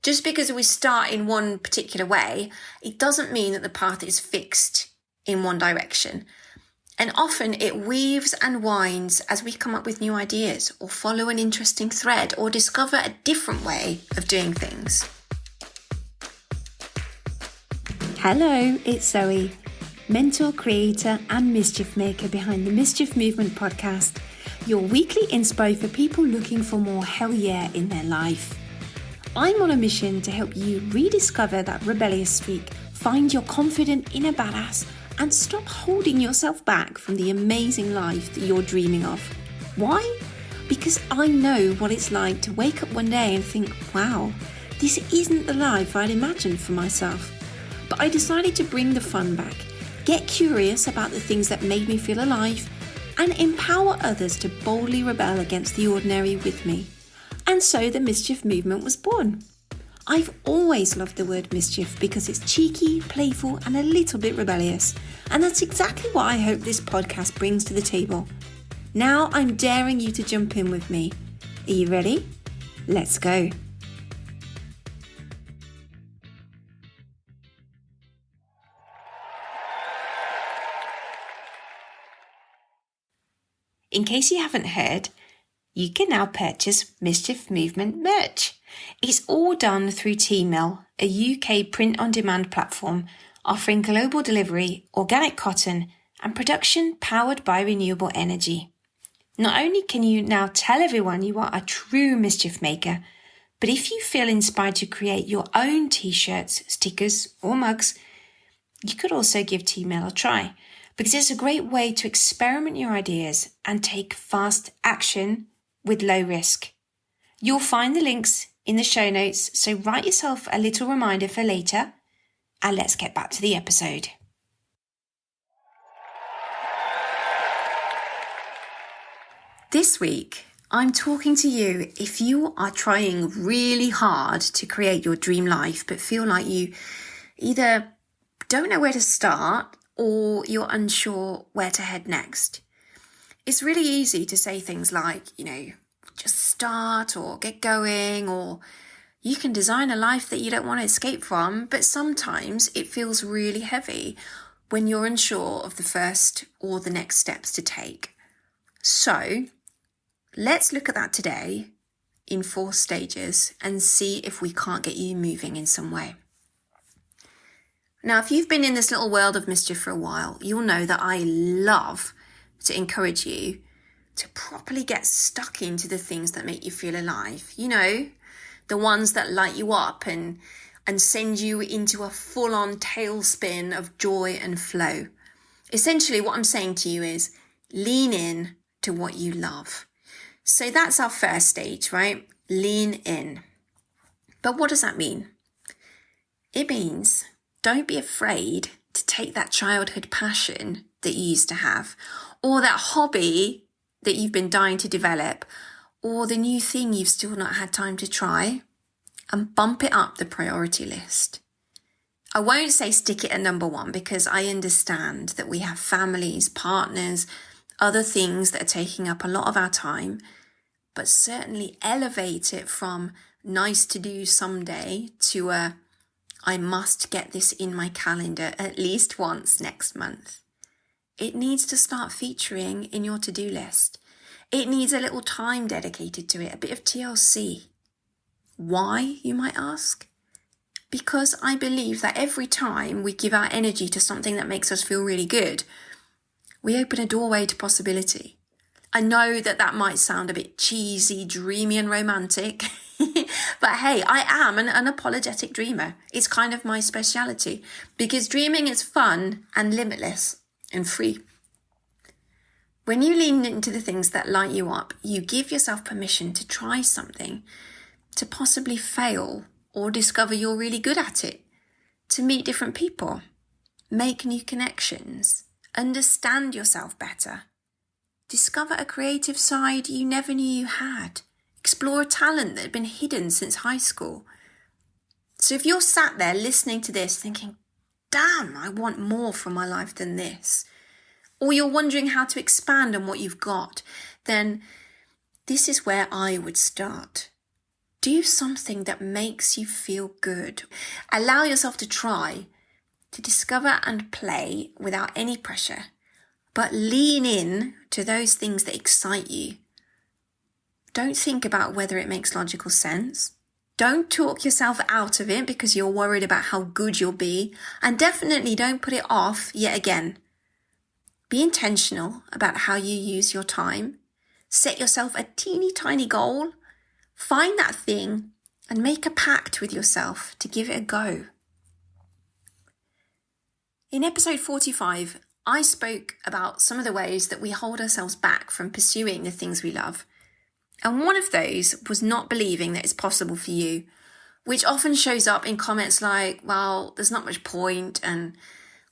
Just because we start in one particular way, it doesn't mean that the path is fixed in one direction. And often it weaves and winds as we come up with new ideas or follow an interesting thread or discover a different way of doing things. Hello, it's Zoe, mentor, creator and mischief maker behind the Mischief Movement podcast, your weekly inspo for people looking for more hell yeah in their life. I'm on a mission to help you rediscover that rebellious streak, find your confident inner badass, and stop holding yourself back from the amazing life that you're dreaming of. Why? Because I know what it's like to wake up one day and think, wow, this isn't the life I'd imagined for myself. But I decided to bring the fun back, get curious about the things that made me feel alive, and empower others to boldly rebel against the ordinary with me. And so the Mischief Movement was born. I've always loved the word mischief because it's cheeky, playful, and a little bit rebellious. And that's exactly what I hope this podcast brings to the table. Now I'm daring you to jump in with me. Are you ready? Let's go. In case you haven't heard, you can now purchase Mischief Movement merch. It's all done through T-Mill, a UK print-on-demand platform offering global delivery, organic cotton, and production powered by renewable energy. Not only can you now tell everyone you are a true mischief maker, but if you feel inspired to create your own t-shirts, stickers, or mugs, you could also give T-Mill a try, because it's a great way to experiment your ideas and take fast action with low risk. You'll find the links in the show notes, so write yourself a little reminder for later, and let's get back to the episode. This week, I'm talking to you if you are trying really hard to create your dream life, but feel like you either don't know where to start or you're unsure where to head next. It's really easy to say things like, just start or get going, or you can design a life that you don't want to escape from, but sometimes it feels really heavy when you're unsure of the first or the next steps to take. So let's look at that today in 4 stages and see if we can't get you moving in some way. Now, if you've been in this little world of mischief for a while, you'll know that I love to encourage you to properly get stuck into the things that make you feel alive. The ones that light you up and send you into a full-on tailspin of joy and flow. Essentially, what I'm saying to you is lean in to what you love. So that's our first stage, right? Lean in. But what does that mean? It means don't be afraid to take that childhood passion that you used to have, or that hobby that you've been dying to develop, or the new thing you've still not had time to try, and bump it up the priority list. I won't say stick it at number 1 because I understand that we have families, partners, other things that are taking up a lot of our time, but certainly elevate it from nice to do someday to I must get this in my calendar at least once next month. It needs to start featuring in your to-do list. It needs a little time dedicated to it, a bit of TLC. Why, you might ask? Because I believe that every time we give our energy to something that makes us feel really good, we open a doorway to possibility. I know that might sound a bit cheesy, dreamy and romantic, but hey, I am an unapologetic dreamer. It's kind of my speciality because dreaming is fun and limitless and free. When you lean into the things that light you up, you give yourself permission to try something, to possibly fail or discover you're really good at it, to meet different people, make new connections, understand yourself better, discover a creative side you never knew you had, explore a talent that had been hidden since high school. So if you're sat there listening to this thinking, damn, I want more from my life than this, or you're wondering how to expand on what you've got, then this is where I would start. Do something that makes you feel good. Allow yourself to try, to discover and play without any pressure, but lean in to those things that excite you. Don't think about whether it makes logical sense. Don't talk yourself out of it because you're worried about how good you'll be, and definitely don't put it off yet again. Be intentional about how you use your time. Set yourself a teeny tiny goal. Find that thing and make a pact with yourself to give it a go. In episode 45, I spoke about some of the ways that we hold ourselves back from pursuing the things we love. And one of those was not believing that it's possible for you, which often shows up in comments like, well, there's not much point, and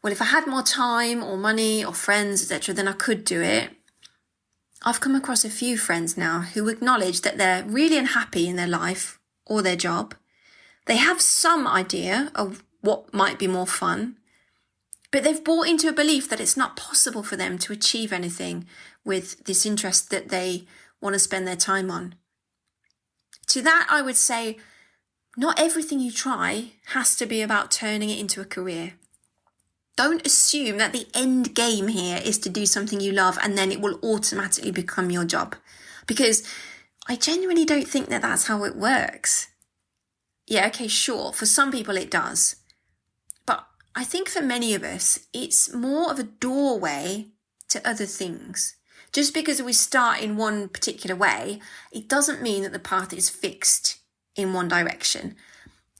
well, if I had more time or money or friends, etc., then I could do it. I've come across a few friends now who acknowledge that they're really unhappy in their life or their job. They have some idea of what might be more fun, but they've bought into a belief that it's not possible for them to achieve anything with this interest that they want to spend their time on. To that, I would say, not everything you try has to be about turning it into a career. Don't assume that the end game here is to do something you love and then it will automatically become your job. Because I genuinely don't think that that's how it works. Yeah, okay, sure, for some people it does. But I think for many of us, it's more of a doorway to other things. Just because we start in one particular way, it doesn't mean that the path is fixed in one direction.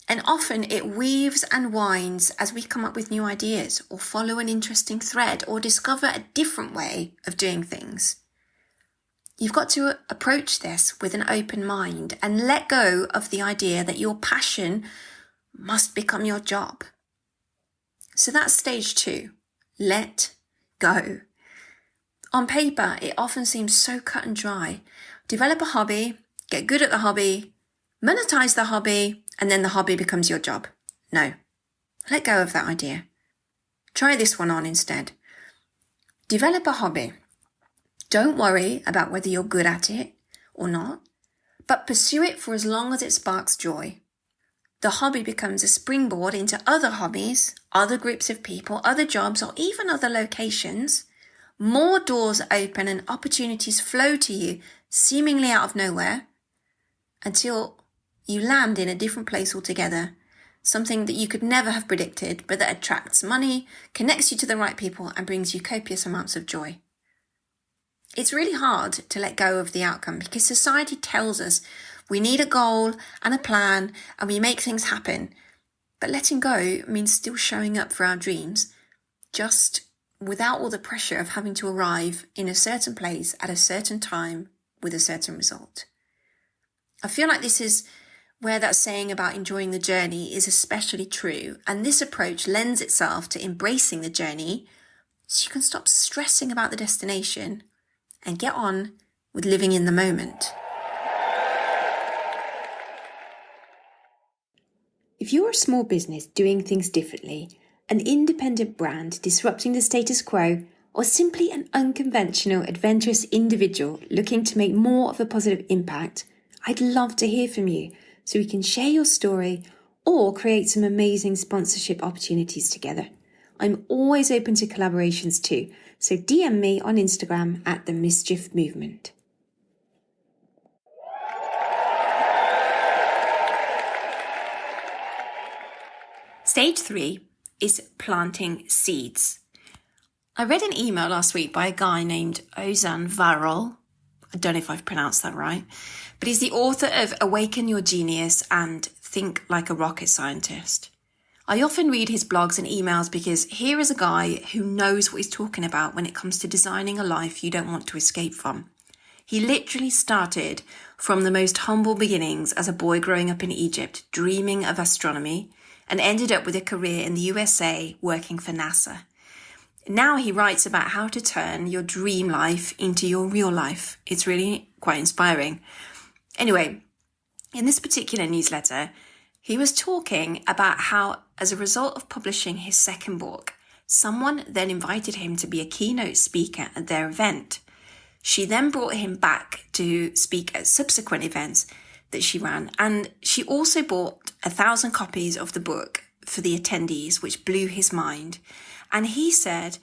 And often it weaves and winds as we come up with new ideas or follow an interesting thread or discover a different way of doing things. You've got to approach this with an open mind and let go of the idea that your passion must become your job. So that's stage 2. Let go. On paper, it often seems so cut and dry. Develop a hobby, get good at the hobby, monetize the hobby, and then the hobby becomes your job. No, let go of that idea. Try this one on instead. Develop a hobby. Don't worry about whether you're good at it or not, but pursue it for as long as it sparks joy. The hobby becomes a springboard into other hobbies, other groups of people, other jobs, or even other locations. More doors open and opportunities flow to you seemingly out of nowhere until you land in a different place altogether, something that you could never have predicted, but that attracts money, connects you to the right people, and brings you copious amounts of joy. It's really hard to let go of the outcome because society tells us we need a goal and a plan and we make things happen. But letting go means still showing up for our dreams, just without all the pressure of having to arrive in a certain place at a certain time with a certain result. I feel like this is where that saying about enjoying the journey is especially true, and this approach lends itself to embracing the journey so you can stop stressing about the destination and get on with living in the moment. If you're a small business doing things differently, an independent brand disrupting the status quo, or simply an unconventional, adventurous individual looking to make more of a positive impact, I'd love to hear from you so we can share your story or create some amazing sponsorship opportunities together. I'm always open to collaborations too, so DM me on Instagram at the Mischief Movement. Stage 3 is planting seeds. I read an email last week by a guy named unravel. I don't know if I've pronounced that right, but he's the author of Awaken Your Genius and Think Like a Rocket Scientist. I often read his blogs and emails because here is a guy who knows what he's talking about when it comes to designing a life you don't want to escape from. He literally started from the most humble beginnings as a boy growing up in Egypt, dreaming of astronomy, and ended up with a career in the USA working for NASA. Now he writes about how to turn your dream life into your real life. It's really quite inspiring. Anyway, in this particular newsletter, he was talking about how, as a result of publishing his second book, someone then invited him to be a keynote speaker at their event. She then brought him back to speak at subsequent events. that she ran. And she also bought 1,000 copies of the book for the attendees, which blew his mind. And he said,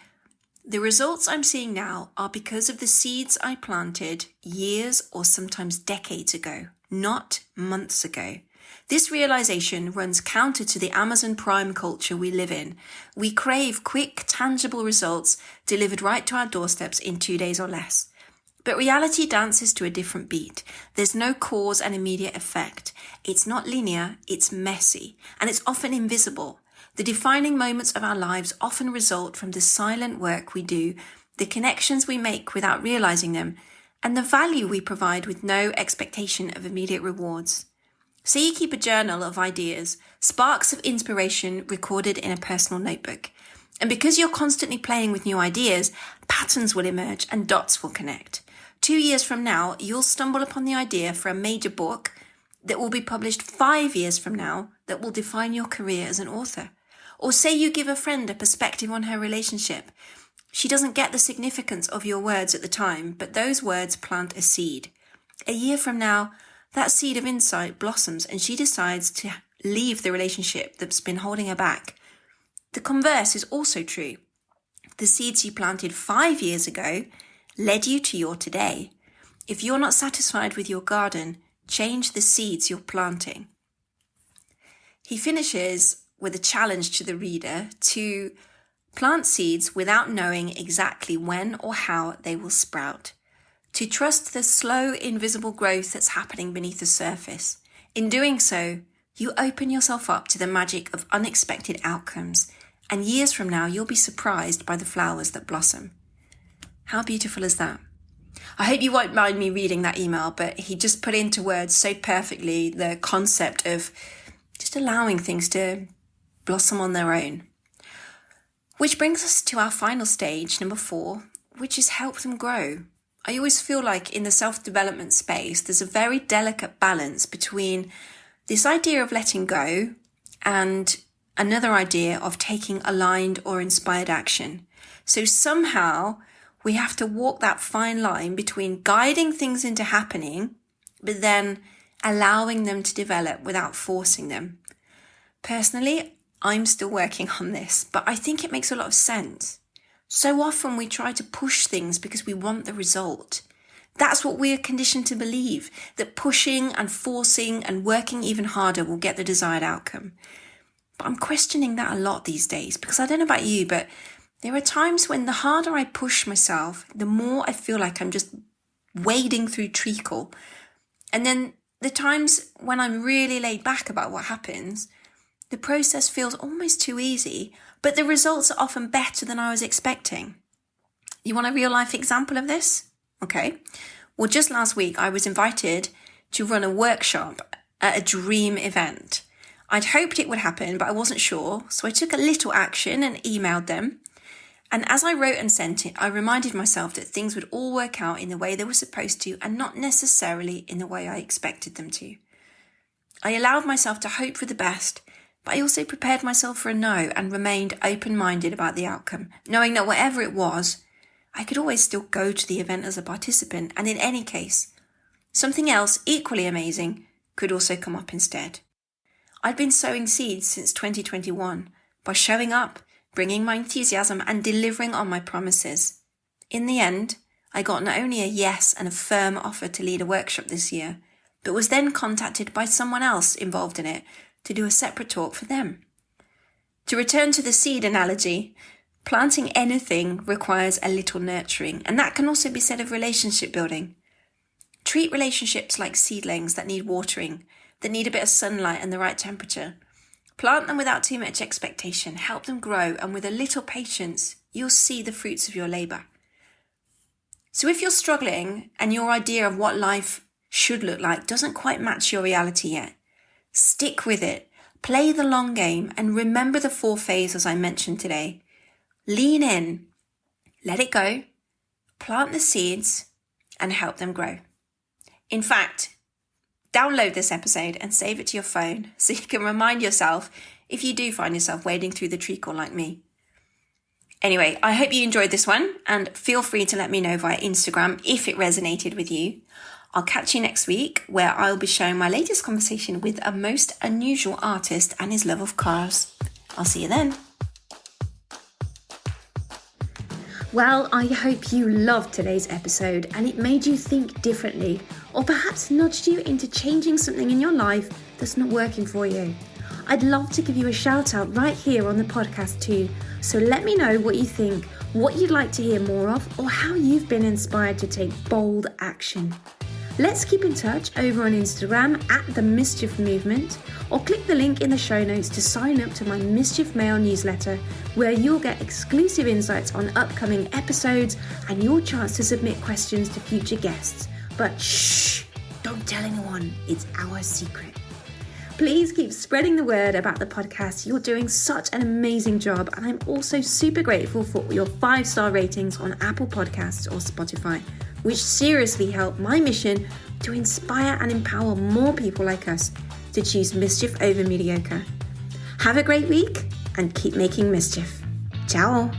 the results I'm seeing now are because of the seeds I planted years or sometimes decades ago, not months ago. This realization runs counter to the Amazon Prime culture we live in. We crave quick, tangible results delivered right to our doorsteps in 2 days or less. But reality dances to a different beat. There's no cause and immediate effect. It's not linear, it's messy, and it's often invisible. The defining moments of our lives often result from the silent work we do, the connections we make without realizing them, and the value we provide with no expectation of immediate rewards. Say you keep a journal of ideas, sparks of inspiration recorded in a personal notebook. And because you're constantly playing with new ideas, patterns will emerge and dots will connect. 2 years from now, you'll stumble upon the idea for a major book that will be published 5 years from now that will define your career as an author. Or say you give a friend a perspective on her relationship. She doesn't get the significance of your words at the time, but those words plant a seed. A year from now, that seed of insight blossoms and she decides to leave the relationship that's been holding her back. The converse is also true. The seeds you planted 5 years ago led you to your today. If you're not satisfied with your garden, change the seeds you're planting. He finishes with a challenge to the reader to plant seeds without knowing exactly when or how they will sprout. To trust the slow, invisible growth that's happening beneath the surface. In doing so, you open yourself up to the magic of unexpected outcomes, and years from now, you'll be surprised by the flowers that blossom. How beautiful is that? I hope you won't mind me reading that email, but he just put into words so perfectly the concept of just allowing things to blossom on their own. Which brings us to our final stage, number 4, which is help them grow. I always feel like in the self-development space, there's a very delicate balance between this idea of letting go and another idea of taking aligned or inspired action. So somehow we have to walk that fine line between guiding things into happening, but then allowing them to develop without forcing them. Personally, I'm still working on this, but I think it makes a lot of sense. So often we try to push things because we want the result. That's what we're conditioned to believe, that pushing and forcing and working even harder will get the desired outcome. But I'm questioning that a lot these days because I don't know about you, but there are times when the harder I push myself, the more I feel like I'm just wading through treacle. And then the times when I'm really laid back about what happens, the process feels almost too easy, but the results are often better than I was expecting. You want a real life example of this? Okay. Well, just last week, I was invited to run a workshop at a dream event. I'd hoped it would happen, but I wasn't sure. So I took a little action and emailed them. And as I wrote and sent it, I reminded myself that things would all work out in the way they were supposed to and not necessarily in the way I expected them to. I allowed myself to hope for the best, but I also prepared myself for a no and remained open-minded about the outcome, knowing that whatever it was, I could always still go to the event as a participant, and in any case, something else equally amazing could also come up instead. I'd been sowing seeds since 2021 by showing up, bringing my enthusiasm and delivering on my promises. In the end, I got not only a yes and a firm offer to lead a workshop this year, but was then contacted by someone else involved in it to do a separate talk for them. To return to the seed analogy, planting anything requires a little nurturing, and that can also be said of relationship building. Treat relationships like seedlings that need watering, that need a bit of sunlight and the right temperature. Plant them without too much expectation, help them grow, and with a little patience, you'll see the fruits of your labour. So if you're struggling and your idea of what life should look like doesn't quite match your reality yet, stick with it, play the long game, and remember the 4 phases I mentioned today. Lean in, let it go, plant the seeds, and help them grow. In fact, download this episode and save it to your phone so you can remind yourself if you do find yourself wading through the treacle like me. Anyway, I hope you enjoyed this one and feel free to let me know via Instagram if it resonated with you. I'll catch you next week, where I'll be sharing my latest conversation with a most unusual artist and his love of cars. I'll see you then. Well, I hope you loved today's episode and it made you think differently, or perhaps nudged you into changing something in your life that's not working for you. I'd love to give you a shout out right here on the podcast too, so let me know what you think, what you'd like to hear more of, or how you've been inspired to take bold action. Let's keep in touch over on Instagram at the Mischief Movement, or click the link in the show notes to sign up to my Mischief Mail newsletter, where you'll get exclusive insights on upcoming episodes and your chance to submit questions to future guests. But shh, don't tell anyone, it's our secret. Please keep spreading the word about the podcast. You're doing such an amazing job, and I'm also super grateful for your 5-star ratings on Apple Podcasts or Spotify, which seriously help my mission to inspire and empower more people like us to choose mischief over mediocre. Have a great week and keep making mischief. Ciao!